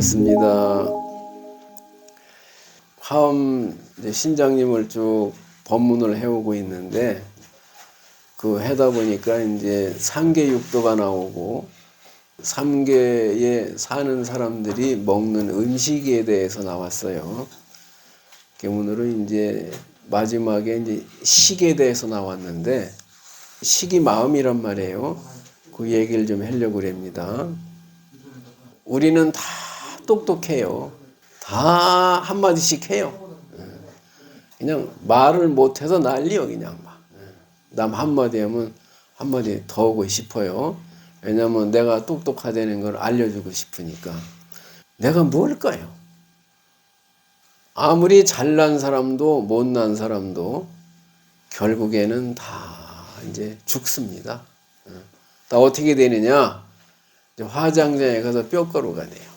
반갑습니다. 화엄 신장님을 쭉 법문을 해오고 있는데 그 해다 보니까 이제 삼계육도가 나오고 삼계에 사는 사람들이 먹는 음식에 대해서 나왔어요. 오늘은 이제 마지막에 이제 식에 대해서 나왔는데 식이 마음이란 말이에요. 그 얘기를 좀 하려고 합니다. 우리는 다 똑똑해요. 다 한마디씩 해요. 그냥 말을 못해서 난리요. 그냥 막. 남 한마디 하면 한마디 더 하고 싶어요. 왜냐면 내가 똑똑하다는 걸 알려주고 싶으니까. 내가 뭘까요? 아무리 잘난 사람도 못난 사람도 결국에는 다 이제 죽습니다. 다 어떻게 되느냐? 화장장에 가서 뼈가루가 돼요.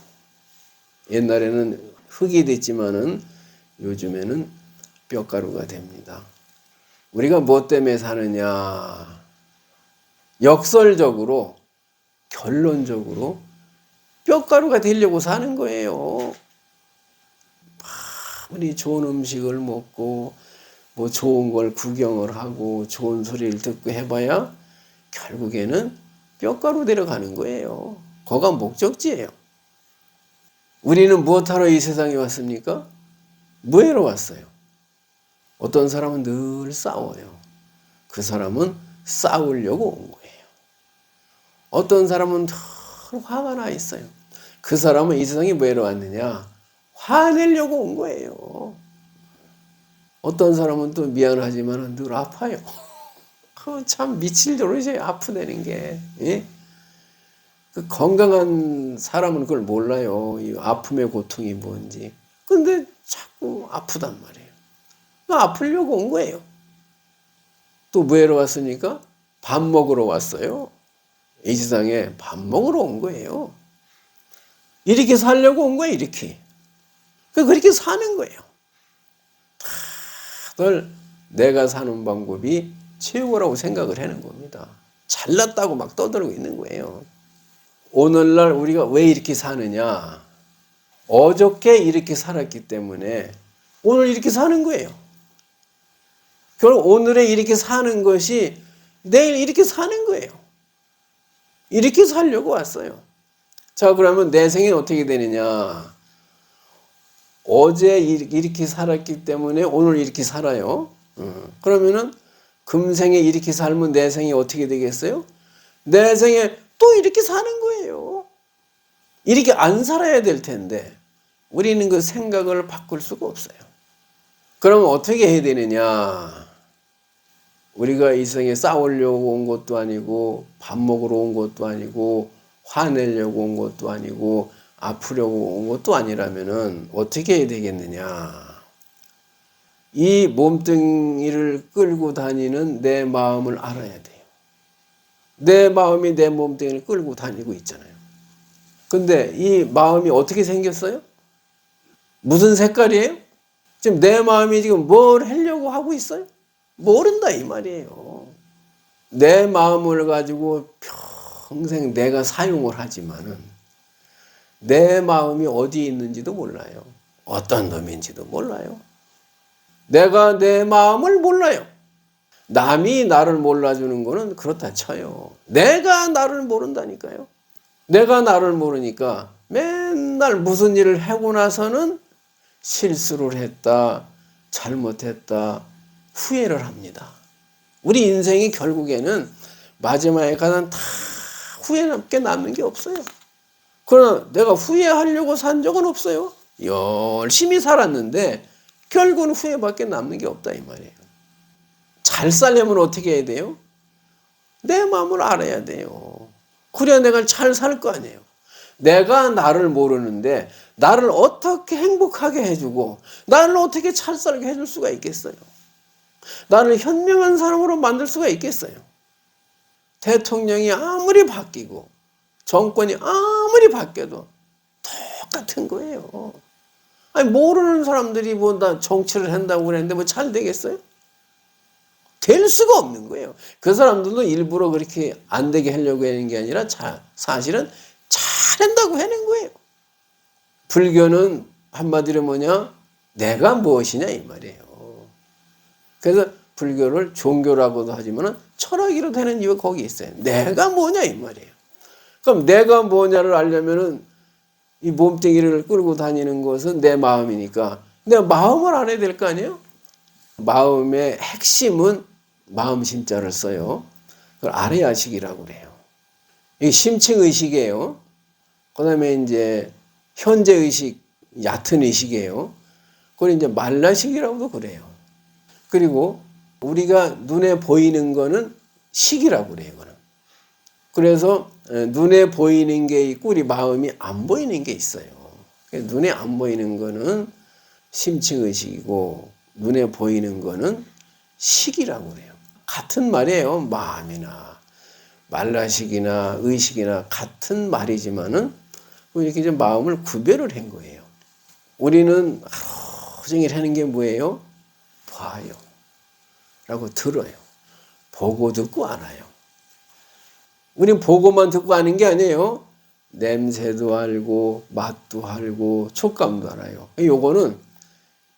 옛날에는 흙이 됐지만은 요즘에는 뼈가루가 됩니다. 우리가 뭐 때문에 사느냐? 역설적으로, 결론적으로 뼈가루가 되려고 사는 거예요. 아무리 좋은 음식을 먹고 뭐 좋은 걸 구경을 하고 좋은 소리를 듣고 해봐야 결국에는 뼈가루 되러 가는 거예요. 거가 목적지예요. 우리는 무엇하러 이 세상에 왔습니까? 뭐하러 왔어요? 어떤 사람은 늘 싸워요. 그 사람은 싸우려고 온 거예요. 어떤 사람은 늘 화가 나 있어요. 그 사람은 이 세상에 뭐하러 왔느냐? 화내려고 온 거예요. 어떤 사람은 또 미안하지만 늘 아파요. 참 미칠 노릇이에요. 아프다는 게. 예? 그 건강한 사람은 그걸 몰라요. 이 아픔의 고통이 뭔지. 근데 자꾸 아프단 말이에요. 아프려고 온 거예요. 또 뭐하러 왔습니까? 밥 먹으러 왔어요. 이 세상에 밥 먹으러 온 거예요. 이렇게 살려고 온 거예요. 이렇게. 그렇게 사는 거예요. 다들 내가 사는 방법이 최고라고 생각을 하는 겁니다. 잘났다고 막 떠들고 있는 거예요. 오늘날 우리가 왜 이렇게 사느냐? 어저께 이렇게 살았기 때문에 오늘 이렇게 사는 거예요. 결국 오늘에 이렇게 사는 것이 내일 이렇게 사는 거예요. 이렇게 살려고 왔어요. 자, 그러면 내 생이 어떻게 되느냐? 어제 이렇게 살았기 때문에 오늘 이렇게 살아요. 그러면은 금생에 이렇게 살면 내 생이 어떻게 되겠어요? 내 생에 또 이렇게 사는 거예요. 이렇게 안 살아야 될 텐데 우리는 그 생각을 바꿀 수가 없어요. 그러면 어떻게 해야 되느냐? 우리가 이 세상에 싸우려고 온 것도 아니고 밥 먹으러 온 것도 아니고 화내려고 온 것도 아니고 아프려고 온 것도 아니라면은 어떻게 해야 되겠느냐? 이 몸뚱이를 끌고 다니는 내 마음을 알아야 돼요. 내 마음이 내 몸뚱이를 끌고 다니고 있잖아요. 근데 이 마음이 어떻게 생겼어요? 무슨 색깔이에요? 지금 내 마음이 지금 뭘 하려고 하고 있어요? 모른다 이 말이에요. 내 마음을 가지고 평생 내가 사용을 하지만은 내 마음이 어디에 있는지도 몰라요. 어떤 놈인지도 몰라요. 내가 내 마음을 몰라요. 남이 나를 몰라주는 거는 그렇다 쳐요. 내가 나를 모른다니까요. 내가 나를 모르니까 맨날 무슨 일을 하고 나서는 실수를 했다, 잘못했다, 후회를 합니다. 우리 인생이 결국에는 마지막에 가면 다 후회밖에 남는 게 없어요. 그러나 내가 후회하려고 산 적은 없어요. 열심히 살았는데 결국은 후회밖에 남는 게 없다 이 말이에요. 잘 살려면 어떻게 해야 돼요? 내 마음을 알아야 돼요. 그래야 내가 잘 살 거 아니에요. 내가 나를 모르는데 나를 어떻게 행복하게 해주고 나를 어떻게 잘 살게 해줄 수가 있겠어요? 나를 현명한 사람으로 만들 수가 있겠어요? 대통령이 아무리 바뀌고 정권이 아무리 바뀌어도 똑같은 거예요. 아니 모르는 사람들이 뭐 다 정치를 한다고 그랬는데 뭐 잘 되겠어요? 될 수가 없는 거예요. 그 사람들도 일부러 그렇게 안 되게 하려고 하는 게 아니라 사실은 잘한다고 하는 거예요. 불교는 한마디로 뭐냐? 내가 무엇이냐 이 말이에요. 그래서 불교를 종교라고도 하지만 철학이로 되는 이유가 거기 있어요. 내가 뭐냐 이 말이에요. 그럼 내가 뭐냐를 알려면은 이 몸뚱이를 끌고 다니는 것은 내 마음이니까 내가 마음을 알아야 될 거 아니에요? 마음의 핵심은 마음 심자를 써요. 그걸 아래야식이라고 그래요. 이게 심층의식이에요. 그 다음에 이제 현재의식, 얕은 의식이에요. 그걸 이제 말라식이라고도 그래요. 그리고 우리가 눈에 보이는 거는 식이라고 그래요. 이거는. 그래서 눈에 보이는 게 있고 우리 마음이 안 보이는 게 있어요. 눈에 안 보이는 거는 심층의식이고 눈에 보이는 거는 식이라고 그래요. 같은 말이에요. 마음이나 말라식이나 의식이나 같은 말이지만은 이렇게 좀 마음을 구별을 한 거예요. 우리는 하루 종일 하는 게 뭐예요? 봐요. 라고 들어요. 보고 듣고 알아요. 우리는 보고만 듣고 아는 게 아니에요. 냄새도 알고 맛도 알고 촉감도 알아요. 요거는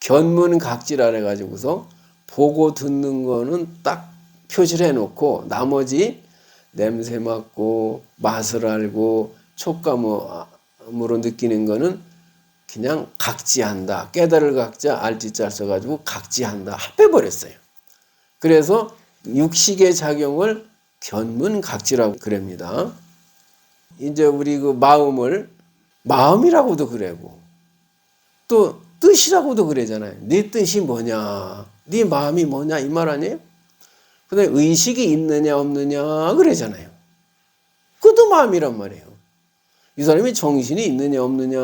견문각지라 해가지고서 보고 듣는 거는 딱 표시를 해놓고 나머지 냄새 맡고 맛을 알고 촉감으로 느끼는 거는 그냥 각지한다. 깨달을 각자 알지자 써가지고 각지한다. 합해버렸어요. 그래서 육식의 작용을 견문각지라고 그럽니다. 이제 우리 그 마음을 마음이라고도 그래고 또 뜻이라고도 그러잖아요. 네 뜻이 뭐냐, 네 마음이 뭐냐 이 말 아니에요? 그다음에 의식이 있느냐 없느냐 그러잖아요. 그것도 마음이란 말이에요. 이 사람이 정신이 있느냐 없느냐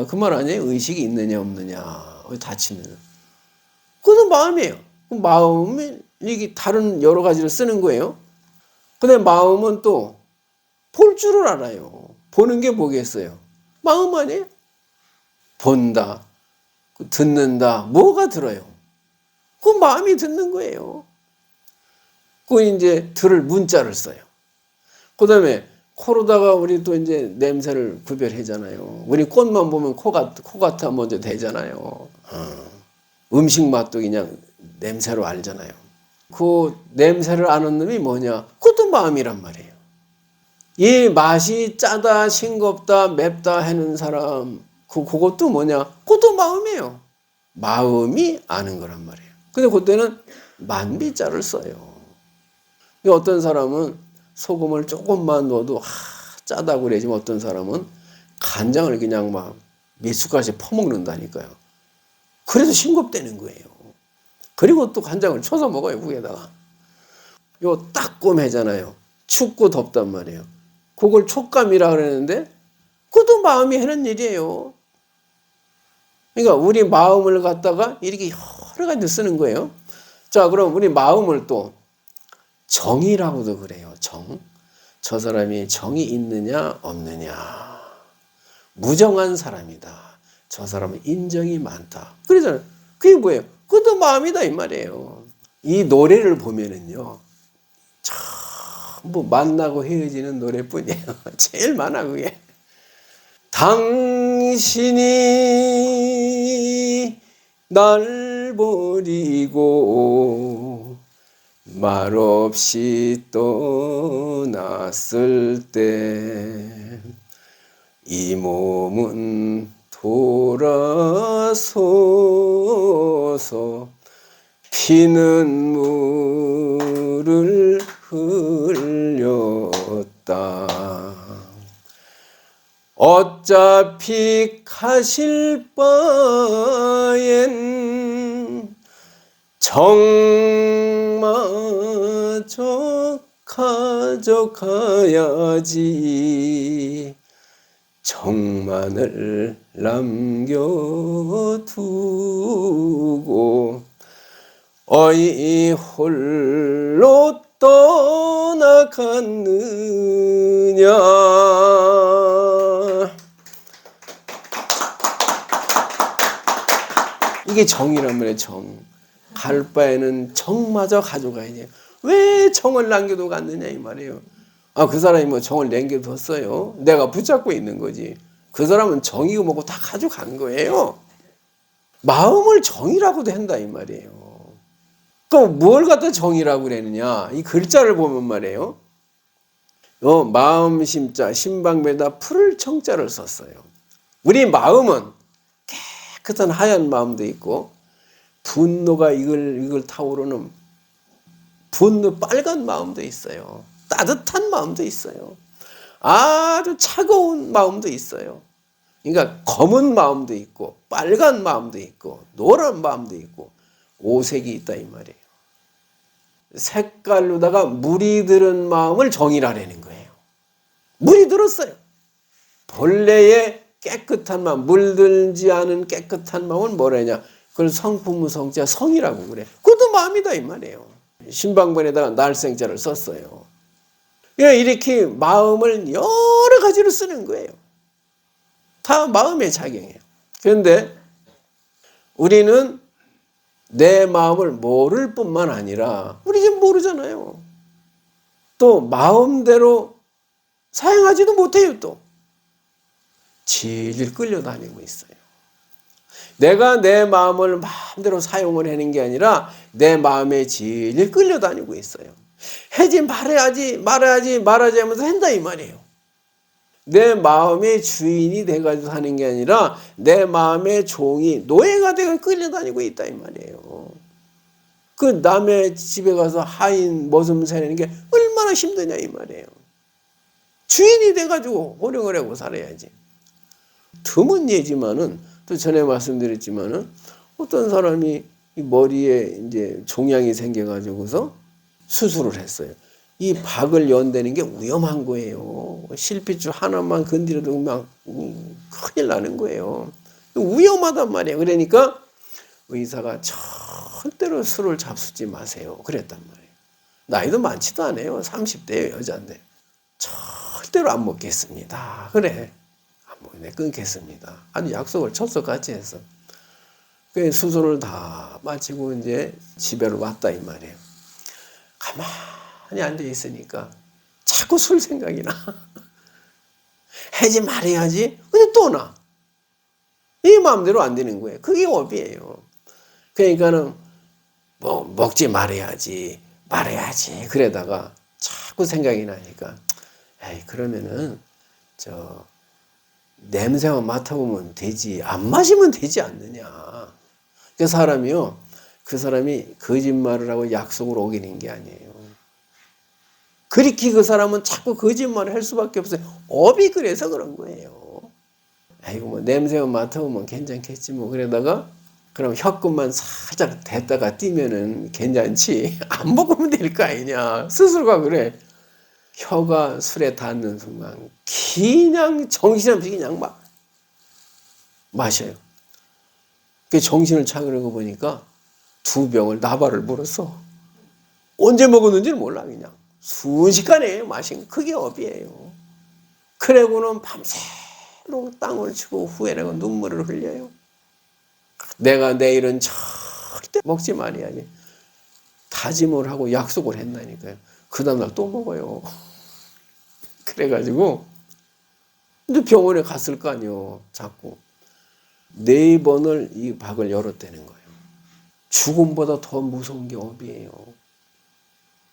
그 말 아니에요? 의식이 있느냐 없느냐 다치면 그것도 마음이에요. 마음이 이게 다른 여러 가지를 쓰는 거예요. 근데 마음은 또 볼 줄을 알아요. 보는 게 뭐겠어요? 마음 아니에요? 본다, 듣는다, 뭐가 들어요? 그 마음이 듣는 거예요. 그 이제 들을 문자를 써요. 그 다음에 코로다가 우리 또 이제 냄새를 구별하잖아요. 우리 꽃만 보면 코 같아 먼저 대잖아요. 음식 맛도 그냥 냄새로 알잖아요. 그 냄새를 아는 놈이 뭐냐? 그것도 마음이란 말이에요. 이 맛이 짜다, 싱겁다, 맵다 하는 사람, 그것도 뭐냐? 그것도 마음이에요. 마음이 아는 거란 말이에요. 근데 그때는 만비자를 써요. 어떤 사람은 소금을 조금만 넣어도 짜다고 그러지만 어떤 사람은 간장을 그냥 막 몇 숟갈씩 퍼먹는다니까요. 그래서 싱겁다는 거예요. 그리고 또 간장을 쳐서 먹어요, 국에다가. 요 따끔하잖아요. 춥고 덥단 말이에요. 그걸 촉감이라 그러는데 그것도 마음이 하는 일이에요. 그러니까 우리 마음을 갖다가 이렇게 여러 가지 쓰는 거예요. 자, 그럼 우리 마음을 또 정이라고도 그래요. 정. 저 사람이 정이 있느냐 없느냐. 무정한 사람이다. 저 사람은 인정이 많다. 그러잖아요. 그게 뭐예요? 그것도 마음이다 이 말이에요. 이 노래를 보면은요. 전부 만나고 헤어지는 노래뿐이에요. 제일 많아 그게. 당신이 날 버리고 말없이 떠났을 때 이 몸은 돌아서서 피는 물을 흘렸다. 어차피 가실 바엔 정마저 가져가야지. 정만을 남겨두고 어이 홀로 떠나갔느냐. 이게 정이란 말이에요. 정. 갈 바에는 정마저 가져가야지. 왜 정을 남겨두고 갔느냐 이 말이에요. 그 사람이 뭐 정을 남겨뒀어요. 내가 붙잡고 있는 거지. 그 사람은 정이고 뭐고 다 가져간 거예요. 마음을 정이라고도 한다 이 말이에요. 그럼 뭘 갖다 정이라고 그랬느냐? 이 글자를 보면 말이에요. 마음 심자 신방배에다 풀을 청자를 썼어요. 우리 마음은 깨끗한 하얀 마음도 있고 분노가 이걸 타오르는 분노 빨간 마음도 있어요. 따뜻한 마음도 있어요. 아주 차가운 마음도 있어요. 그러니까 검은 마음도 있고 빨간 마음도 있고 노란 마음도 있고 오색이 있다 이 말이에요. 색깔로다가 물이 들은 마음을 정이라는 거예요. 물이 들었어요. 본래의 깨끗한 마음, 물들지 않은 깨끗한 마음은 뭐라냐? 그걸 성품무성자 성이라고 그래. 그것도 마음이다 이 말이에요. 신방번에다가 날생자를 썼어요. 이렇게 마음을 여러 가지로 쓰는 거예요. 다 마음의 작용이에요. 그런데 우리는 내 마음을 모를 뿐만 아니라 우리 지금 모르잖아요. 또 마음대로 사용하지도 못해요. 또 질질 끌려다니고 있어요. 내가 내 마음을 마음대로 사용을 하는 게 아니라 내 마음에 질질 끌려다니고 있어요. 하지 말아야지 하면서 한다 이 말이에요. 내 마음의 주인이 돼가지고 하는 게 아니라 내 마음의 종이 노예가 되어 끌려다니고 있다 이 말이에요. 그 남의 집에 가서 하인 머슴 새는 게 얼마나 힘드냐 이 말이에요. 주인이 돼가지고 호령을 하고 살아야지. 드문 예지만은 또 전에 말씀드렸지만은 어떤 사람이 머리에 이제 종양이 생겨가지고서 수술을 했어요. 이 박을 연대는 게 위험한 거예요. 실핏줄 하나만 건드려도 막 큰일 나는 거예요. 위험하단 말이에요. 그러니까 의사가 절대로 술을 잡수지 마세요. 그랬단 말이에요. 나이도 많지도 않아요. 30대예요, 여자인데. 절대로 안 먹겠습니다. 그래. 안 먹네, 끊겠습니다. 아니, 약속을 쳤어같이 해서. 그 수술을 다 마치고 이제 집에로 왔다 이 말이에요. 가만히 앉아 있으니까 자꾸 술 생각이 나. 하지 말아야지. 근데 또 나. 이 마음대로 안 되는 거예요. 그게 업이에요. 그러니까는 뭐 먹지 말아야지. 그러다가 자꾸 생각이 나니까 에이 그러면은 냄새만 맡아보면 되지. 안 마시면 되지 않느냐. 그 사람이 거짓말을 하고 약속을 어기는 게 아니에요. 그렇게 그 사람은 자꾸 거짓말을 할 수밖에 없어요. 업이 그래서 그런 거예요. 아이고 뭐 냄새만 맡아보면 괜찮겠지 뭐 그러다가 그럼 혀끝만 살짝 댔다가 띄면은 괜찮지. 안 먹으면 될 거 아니냐. 스스로가 그래. 혀가 술에 닿는 순간 그냥 정신없이 그냥 막 마셔요. 그 정신을 차리고 보니까 2병을 나발을 물었어. 언제 먹었는지는 몰라 그냥. 순식간에 마신 그게 업이에요. 그러고는 밤새도록 땅을 치고 후회하고 눈물을 흘려요. 내가 내일은 절대 먹지 말아야지. 다짐을 하고 약속을 했다니까요. 그 다음날 또 먹어요. 그래가지고 이제 병원에 갔을 거 아니에요. 자꾸 4번을 이 박을 열었다는 거예요. 죽음보다 더 무서운 게 업이에요.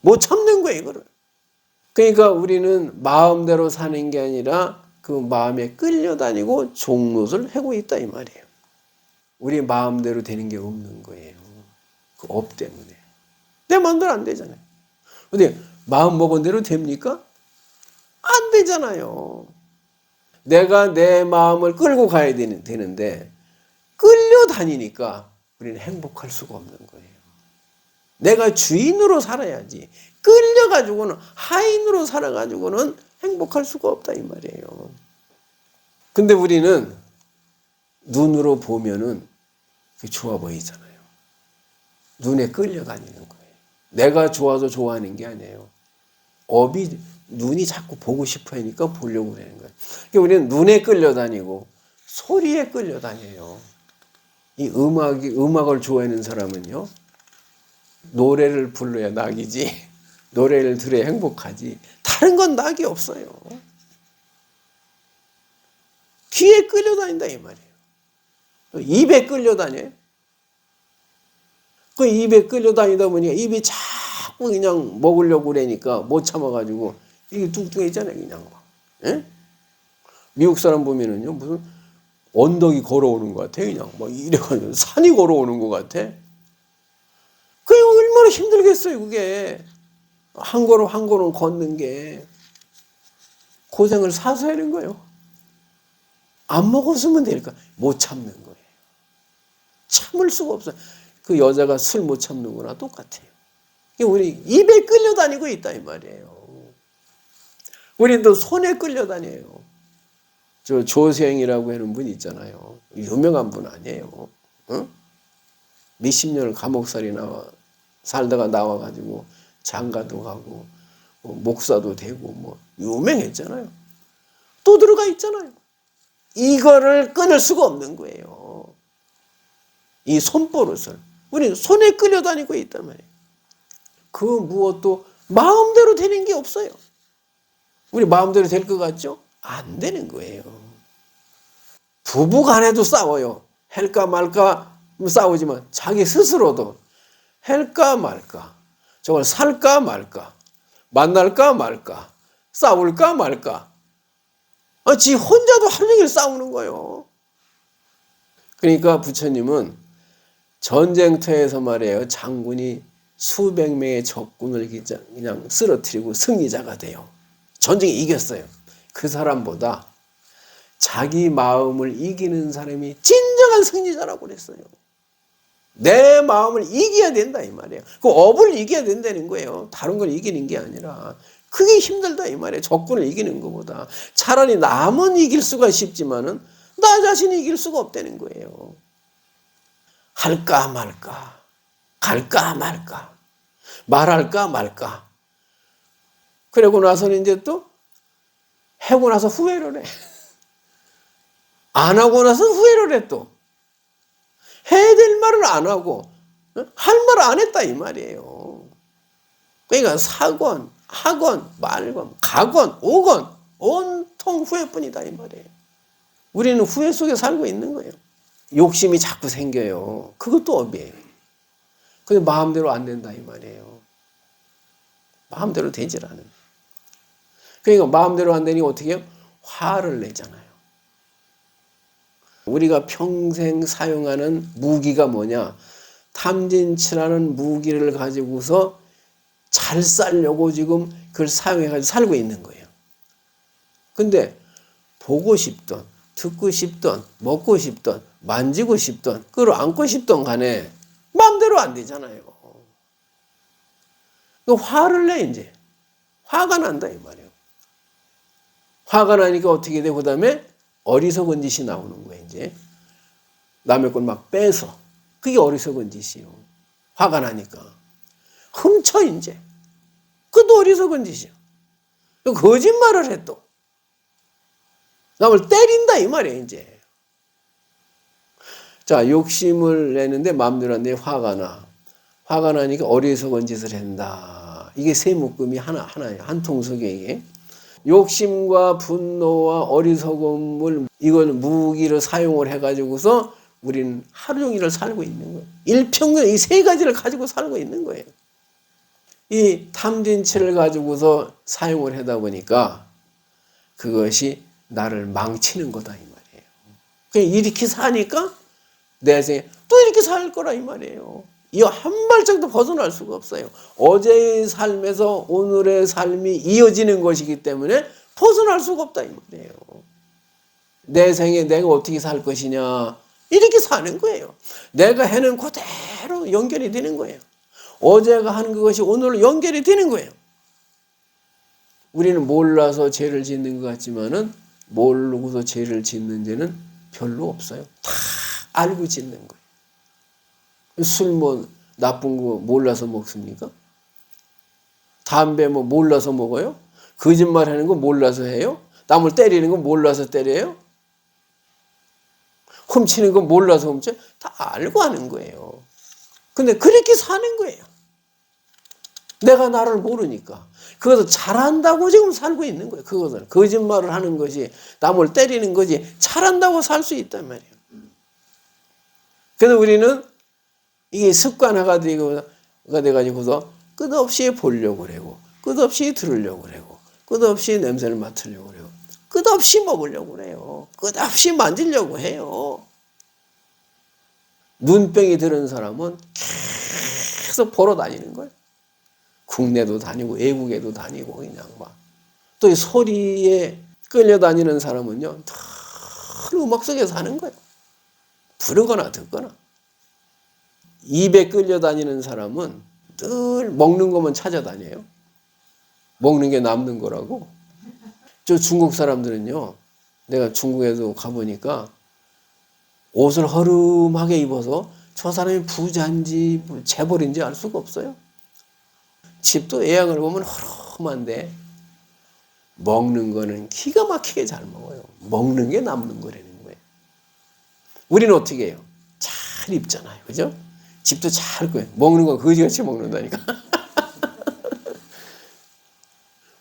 못 참는 거예요, 이거를. 그러니까 우리는 마음대로 사는 게 아니라 그 마음에 끌려다니고 종노릇을 하고 있다 이 말이에요. 우리 마음대로 되는 게 없는 거예요. 그 업 때문에. 내 마음대로 안 되잖아요. 근데 마음 먹은 대로 됩니까? 안 되잖아요. 내가 내 마음을 끌고 가야 되는데 끌려다니니까 우리는 행복할 수가 없는 거예요. 내가 주인으로 살아야지. 끌려가지고는 하인으로 살아가지고는 행복할 수가 없다 이 말이에요. 근데 우리는 눈으로 보면은 그게 좋아 보이잖아요. 눈에 끌려다니는 거예요. 내가 좋아서 좋아하는 게 아니에요. 업이 눈이 자꾸 보고 싶어 하니까 보려고 그러는 거예요. 그러니까 우리는 눈에 끌려다니고 소리에 끌려다녀요. 이 음악을 좋아하는 사람은요. 노래를 불러야 낙이지. 노래를 들어야 행복하지. 다른 건 낙이 없어요. 귀에 끌려다닌다 이 말이에요. 또 입에 끌려다녀요. 그 입에 끌려다니다 보니까 입이 자꾸 그냥 먹으려고 그러니까 못 참아가지고 이게 뚱뚱해지잖아요. 그냥 막. 예? 미국 사람 보면은요 무슨 언덕이 걸어오는 것 같아. 그냥 막 이래가지고 산이 걸어오는 것 같아. 그게 얼마나 힘들겠어요. 그게 한 걸음 한 걸음 걷는 게 고생을 사서 하는 거예요. 안 먹었으면 될까? 못 참는 거예요. 참을 수가 없어요. 그 여자가 술 못 참는 거나 똑같아요. 우리 입에 끌려다니고 있다 이 말이에요. 우리는 또 손에 끌려다녀요. 저 조세영이라고 하는 분 있잖아요. 유명한 분 아니에요. 응? 몇십 년을 감옥살이 살다가 나와가지고 장가도 가고 목사도 되고 뭐 유명했잖아요. 또 들어가 있잖아요. 이거를 끊을 수가 없는 거예요. 이 손버릇을. 우리는 손에 끌려다니고 있단 말이에요. 그 무엇도 마음대로 되는 게 없어요. 우리 마음대로 될 것 같죠? 안 되는 거예요. 부부 간에도 싸워요. 할까 말까 싸우지만 자기 스스로도 할까 말까, 저걸 살까 말까, 만날까 말까, 싸울까 말까. 지 혼자도 하루 종일 싸우는 거예요. 그러니까 부처님은 전쟁터에서 말이에요. 장군이 수백 명의 적군을 그냥 쓰러뜨리고 승리자가 돼요. 전쟁에 이겼어요. 그 사람보다 자기 마음을 이기는 사람이 진정한 승리자라고 그랬어요. 내 마음을 이겨야 된다 이 말이에요. 그 업을 이겨야 된다는 거예요. 다른 걸 이기는 게 아니라. 그게 힘들다 이 말이에요. 적군을 이기는 것보다. 차라리 남은 이길 수가 쉽지만은 나 자신이 이길 수가 없다는 거예요. 할까 말까, 갈까 말까, 말할까 말까. 그러고 나서는 이제 또 하고 나서 후회를 해. 안 하고 나서 후회를 해 또. 해야 될 말을 안 하고 할 말을 안 했다 이 말이에요. 그러니까 사건, 하건, 말건, 가건, 오건 온통 후회뿐이다 이 말이에요. 우리는 후회 속에 살고 있는 거예요. 욕심이 자꾸 생겨요. 그것도 업이에요. 근데 마음대로 안 된다 이 말이에요. 마음대로 되질 않아요. 그러니까 마음대로 안 되니 어떻게 해요? 화를 내잖아요. 우리가 평생 사용하는 무기가 뭐냐? 탐진치라는 무기를 가지고서 잘 살려고 지금 그걸 사용해가지고 살고 있는 거예요. 근데 보고 싶던, 듣고 싶던, 먹고 싶던, 만지고 싶던, 그걸 안고 싶던 간에 마음대로 안 되잖아요. 화를 내 이제. 화가 난다 이 말이에요. 화가 나니까 어떻게 돼? 그 다음에 어리석은 짓이 나오는 거예요. 이제 남의 걸 막 빼서. 그게 어리석은 짓이요. 화가 나니까 훔쳐 이제. 그것도 어리석은 짓이요. 거짓말을 해 또. 남을 때린다 이 말이에요. 이제. 자, 욕심을 내는데 마음대로 안 돼. 화가 나. 화가 나니까 어리석은 짓을 한다. 이게 세 묶음이 하나예요. 한 통속에 이게. 욕심과 분노와 어리석음을 이걸 무기로 사용을 해가지고서 우리는 하루 종일을 살고 있는 거예요. 일평균 이 세 가지를 가지고 살고 있는 거예요. 이 탐진치를 가지고서 사용을 하다 보니까 그것이 나를 망치는 거다 이 말이에요. 그냥 이렇게 사니까 내 생에 또 이렇게 살 거라 이 말이에요. 이 한 발짝도 벗어날 수가 없어요. 어제의 삶에서 오늘의 삶이 이어지는 것이기 때문에 벗어날 수가 없다 이 말이에요. 내 생에 내가 어떻게 살 것이냐 이렇게 사는 거예요. 내가 해는 그대로 연결이 되는 거예요. 어제가 한 그것이 오늘 연결이 되는 거예요. 우리는 몰라서 죄를 짓는 것 같지만은 모르고서 죄를 짓는 죄는 별로 없어요. 다 알고 짓는 거예요. 술 뭐 나쁜 거 몰라서 먹습니까? 담배 뭐 몰라서 먹어요? 거짓말 하는 거 몰라서 해요? 남을 때리는 거 몰라서 때려요? 훔치는 거 몰라서 훔쳐? 다 알고 하는 거예요. 근데 그렇게 사는 거예요. 내가 나를 모르니까. 그것을 잘한다고 지금 살고 있는 거예요. 그것을. 거짓말을 하는 것이, 남을 때리는 것이 잘한다고 살 수 있단 말이에요. 그래서 우리는 이게 습관화가 돼가지고서 끝없이 보려고 그러고, 끝없이 들으려고 그러고, 끝없이 냄새를 맡으려고 그래요. 끝없이 먹으려고 그래요. 끝없이 만지려고 해요. 눈병이 들은 사람은 계속 보러 다니는 거예요. 국내도 다니고 외국에도 다니고 그냥 막. 또 이 소리에 끌려다니는 사람은요, 늘 음악 속에 사는 거예요. 부르거나 듣거나. 입에 끌려다니는 사람은 늘 먹는 것만 찾아다녀요. 먹는 게 남는 거라고. 저 중국 사람들은요, 내가 중국에도 가보니까 옷을 허름하게 입어서 저 사람이 부자인지 재벌인지 알 수가 없어요. 집도 외양을 보면 허름한데 먹는 거는 기가 막히게 잘 먹어요. 먹는 게 남는 거라는 거예요. 우리는 어떻게 해요? 잘 입잖아요. 그죠? 집도 잘 꾸며요. 먹는 건 거지같이 먹는다니까.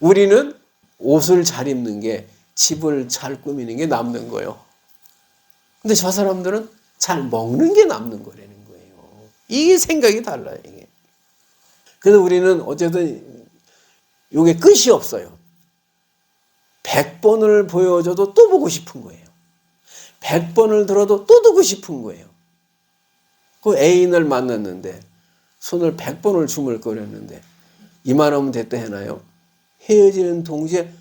우리는 옷을 잘 입는 게, 집을 잘 꾸미는 게 남는 거예요. 근데 저 사람들은 잘 먹는 게 남는 거라는 거예요. 이게 생각이 달라요. 이게. 그래서 우리는 어쨌든 이게 끝이 없어요. 100번을 보여줘도 또 보고 싶은 거예요. 100번을 들어도 또 듣고 싶은 거예요. 그 애인을 만났는데 손을 100번을 주물거렸는데 이만하면 됐다 해나요? 헤어지는 동시에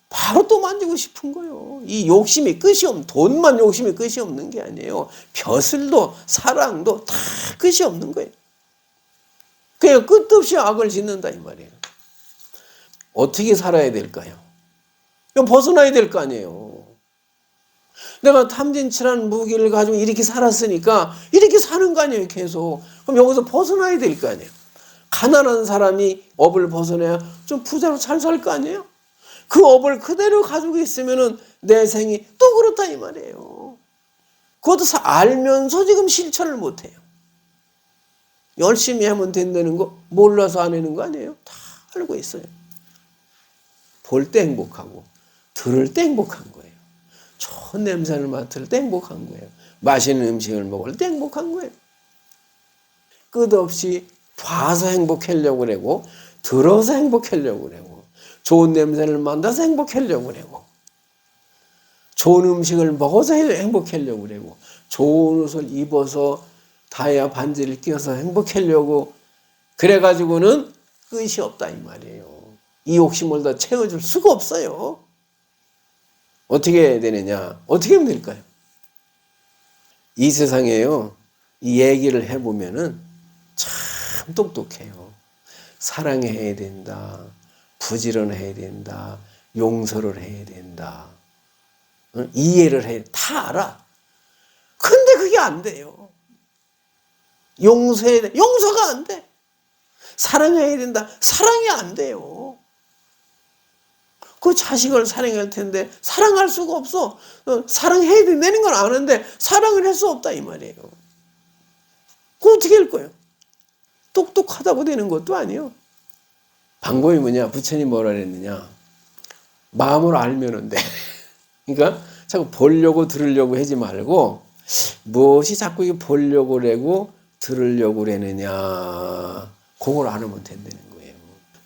바로 또 만지고 싶은 거예요. 이 욕심이 끝이 없는, 돈만 욕심이 끝이 없는 게 아니에요. 벼슬도 사랑도 다 끝이 없는 거예요. 그냥 끝없이 악을 짓는다 이 말이에요. 어떻게 살아야 될까요? 벗어나야 될 거 아니에요. 내가 탐진치라는 무기를 가지고 이렇게 살았으니까 이렇게 사는 거 아니에요, 계속. 그럼 여기서 벗어나야 될 거 아니에요. 가난한 사람이 업을 벗어내야 좀 부자로 잘 살 거 아니에요? 그 업을 그대로 가지고 있으면은 내 생이 또 그렇다 이 말이에요. 그것도 알면서 지금 실천을 못 해요. 열심히 하면 된다는 거 몰라서 안 하는 거 아니에요? 다 알고 있어요. 볼 때 행복하고 들을 때 행복한 거예요. 좋은 냄새를 맡을 때 행복한 거예요. 맛있는 음식을 먹을 때 행복한 거예요. 끝없이 봐서 행복하려고 그러고 들어서 행복하려고 그러고 좋은 냄새를 맡아서 행복하려고 그러고 좋은 음식을 먹어서 행복하려고 그러고 좋은 옷을 입어서 다이아 반지를 끼워서 행복하려고 그래가지고는 끝이 없다 이 말이에요. 이 욕심을 다 채워줄 수가 없어요. 어떻게 해야 되느냐? 어떻게 하면 될까요? 이 세상에요, 이 얘기를 해보면은 참 똑똑해요. 사랑해야 된다. 부지런해야 된다. 용서를 해야 된다. 이해를 해야 된다. 다 알아. 근데 그게 안 돼요. 용서해야 돼. 용서가 안 돼. 사랑해야 된다. 사랑이 안 돼요. 그 자식을 사랑할 텐데 사랑할 수가 없어. 사랑해야 된다는 건 아는데 사랑을 할 수 없다 이 말이에요. 그거 어떻게 할 거예요? 똑똑하다고 되는 것도 아니에요. 방법이 뭐냐? 부처님 뭐라 그랬느냐? 마음으로 알면은 돼. 그러니까 자꾸 보려고 들으려고 하지 말고 무엇이 자꾸 이게 보려고 그러고 들으려고 그러느냐, 그걸 알으면 된다는 거예요.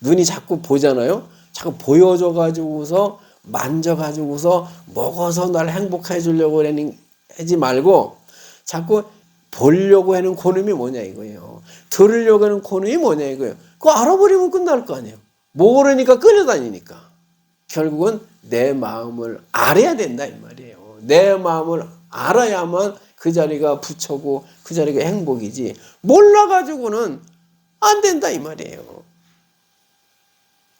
눈이 자꾸 보잖아요. 자꾸 보여줘가지고서 만져가지고서 먹어서 날 행복해 주려고 하지 말고 자꾸 보려고 하는 그놈이 뭐냐 이거예요. 들으려고 하는 그놈이 뭐냐 이거예요. 그거 알아버리면 끝날 거 아니에요. 모르니까 끌려다니니까. 결국은 내 마음을 알아야 된다 이 말이에요. 내 마음을 알아야만 그 자리가 부처고 그 자리가 행복이지 몰라가지고는 안 된다 이 말이에요.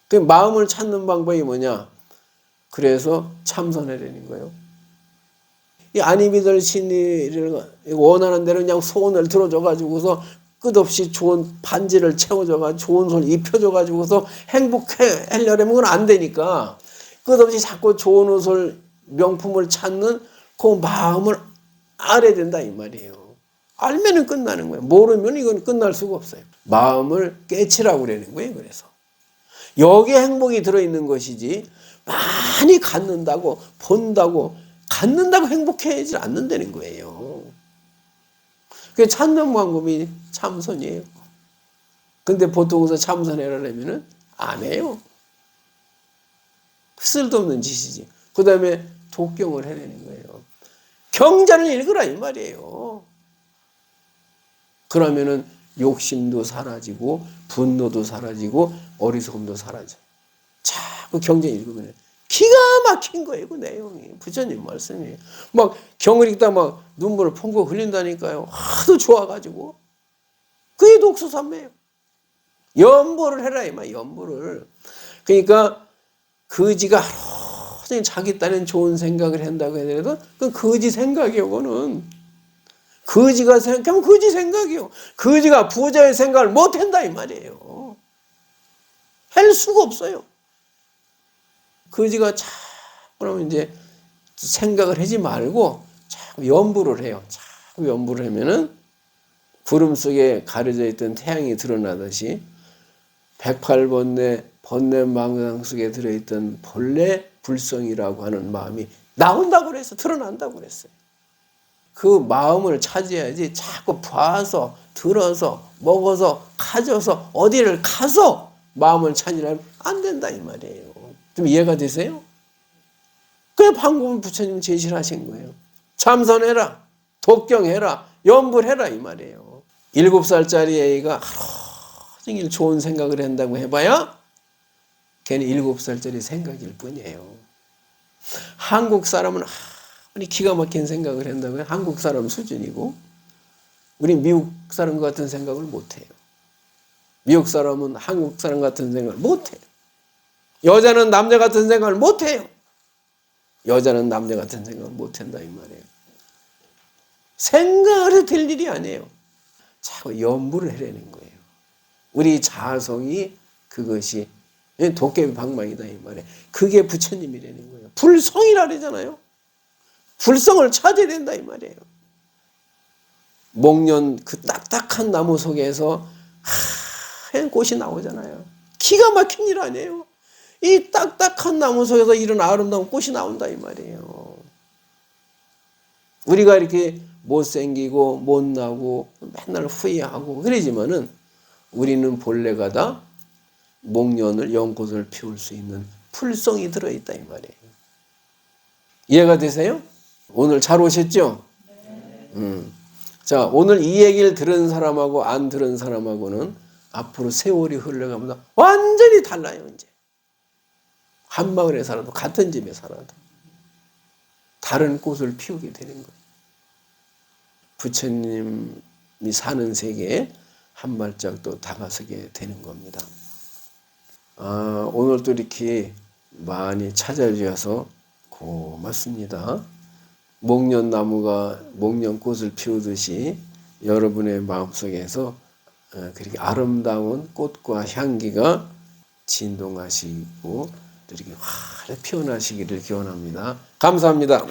그 마음을 찾는 방법이 뭐냐? 그래서 참선하려는 거예요. 이 안이미들 신리를 원하는 대로 그냥 소원을 들어줘가지고서 끝없이 좋은 반지를 채워줘가지고 좋은 손 입혀줘가지고서 행복해 하려면 그건 안 되니까 끝없이 자꾸 좋은 옷을 명품을 찾는 그 마음을 알아야 된다 이 말이에요. 알면은 끝나는 거예요. 모르면 이건 끝날 수가 없어요. 마음을 깨치라고 그러는 거예요. 그래서 여기에 행복이 들어있는 것이지 많이 갖는다고 본다고 갖는다고 행복해지지 않는다는 거예요. 그게 찾는 방법이 참선이에요. 근데 보통서 참선해라면 안 해요. 쓸데없는 짓이지. 그 다음에 독경을 해내는 거예요. 경전을 읽으라 이 말이에요. 그러면은 욕심도 사라지고 분노도 사라지고 어리석음도 사라져. 자꾸 경전 읽으면 기가 막힌 거예요. 그 내용이. 부처님 말씀이에요. 막 경을 읽다 막 눈물을 펑펑 흘린다니까요. 하도 좋아가지고. 그게 독수삼매예요. 연보를 해라 이 말. 연보를. 그러니까 거지가 하루 자기 딴엔 좋은 생각을 한다고 해도 그건 거지 생각이에요. 그거는. 거지가 생각하면 거지 생각이요. 거지가 부자의 생각을 못 한다 이 말이에요. 할 수가 없어요. 거지가 자꾸 그러면 이제 생각을 하지 말고 자꾸 연부를 해요. 자꾸 연부를 하면은 구름 속에 가려져 있던 태양이 드러나듯이 108번뇌 번뇌망상 속에 들어있던 본래 불성이라고 하는 마음이 나온다고 그랬어. 드러난다고 그랬어요. 그 마음을 찾아야지 자꾸 봐서 들어서 먹어서 가져서 어디를 가서 마음을 찾으려면 안 된다 이 말이에요. 좀 이해가 되세요? 그 방법은 부처님 제시를 하신 거예요. 참선해라, 독경해라, 연불해라 이 말이에요. 7살짜리 애가 하루 종일 좋은 생각을 한다고 해봐야 걔는 7살짜리 생각일 뿐이에요. 한국 사람은 기가 막힌 생각을 한다고요. 한국 사람 수준이고 우리 미국 사람 같은 생각을 못해요. 미국 사람은 한국 사람 같은 생각을 못해요. 여자는 남자 같은 생각을 못해요. 여자는 남자 같은 생각을 못한다 이 말이에요. 생각을 해도 될 일이 아니에요. 자꾸 연부를 해내는 거예요. 우리 자성이 그것이 도깨비 방망이다 이 말이에요. 그게 부처님이라는 거예요. 불성이라 그러잖아요. 불성을 찾아야 된다 이 말이에요. 목련 그 딱딱한 나무 속에서 하얀 꽃이 나오잖아요. 기가 막힌 일 아니에요. 이 딱딱한 나무 속에서 이런 아름다운 꽃이 나온다 이 말이에요. 우리가 이렇게 못생기고 못나고 맨날 후회하고 그러지만은 우리는 본래가 다 목련을 연꽃을 피울 수 있는 풀성이 들어있다 이 말이에요. 이해가 되세요? 오늘 잘 오셨죠? 자, 오늘 이 얘기를 들은 사람하고 안 들은 사람하고는 앞으로 세월이 흘러가면서 완전히 달라요. 이제 한 마을에 살아도 같은 집에 살아도 다른 꽃을 피우게 되는 거예요. 부처님이 사는 세계에 한 발짝 또 다가서게 되는 겁니다. 오늘 또 이렇게 많이 찾아주셔서 고맙습니다. 목련나무가 목련꽃을 피우듯이 여러분의 마음속에서 그렇게 아름다운 꽃과 향기가 진동하시고 또 이렇게 활 피어나시기를 기원합니다. 감사합니다.